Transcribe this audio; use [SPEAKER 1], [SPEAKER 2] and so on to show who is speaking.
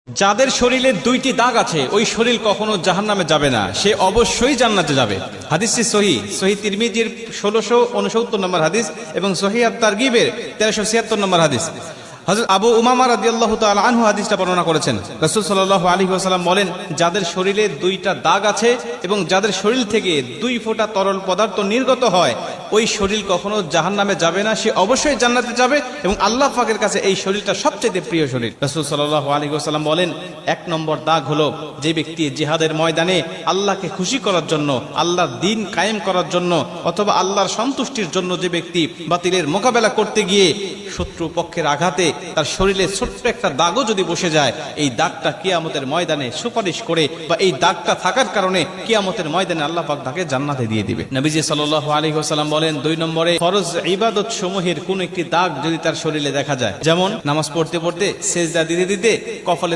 [SPEAKER 1] যাদের শরীরে দুইটি দাগ আছে ওই শরীর কখনো জাহান্নামে যাবে না, সে অবশ্যই জান্নাতে যাবে। হাদিসটি সহিহ তিরমিজির 1669 নম্বর হাদিস এবং সহিহ আত-তারগিবের 1376 নম্বর হাদিস। হযরত আবু উমামা রাদিয়াল্লাহু তাআলা আনহু হাদিসটা বর্ণনা করেছেন। রাসূল সাল্লাল্লাহু আলাইহি ওয়াসাল্লাম বলেন, যাদের শরীরে দুইটা দাগ আছে এবং যাদের শরীর থেকে 2 ফোঁটা তরল পদার্থ নির্গত হয় ওই শরীর কখনো জাহান্নামে যাবে না, সে অবশ্যই জান্নাতে যাবে এবং আল্লাহ পাকের কাছে এই শরীরটা সবচেয়ে প্রিয় শরীর। রাসূল সাল্লাল্লাহু আলাইহি ওয়াসাল্লাম বলেন, 1 নম্বর দাগ হলো যে ব্যক্তি জিহাদের ময়দানে আল্লাহকে খুশি করার জন্য, আল্লাহর দ্বীন কায়েম করার জন্য অথবা আল্লাহর সন্তুষ্টির জন্য যে ব্যক্তি বাতিলের মোকাবেলা করতে গিয়ে শত্রু পক্ষের আঘাতে তার শরীরে ছোট্ট একটা দাগও যদি বসে যায়, এই দাগটা কিয়ামতের ময়দানে সুপারিশ করে বা এই দাগটা থাকার কারণে কিয়ামতের ময়দানে আল্লাহ পাক তাকে জান্নাতে দিয়ে দিবে। নবীজি সাল্লাল্লাহু আলাইহি ওয়াসাল্লাম বলেন, 2 নম্বরে ফরজ ইবাদত সমূহের কোন একটি দাগ যদি তার শরীরে দেখা যায়, যেমন নামাজ পড়তে পড়তে সেজদা দিতে দিতে কপালে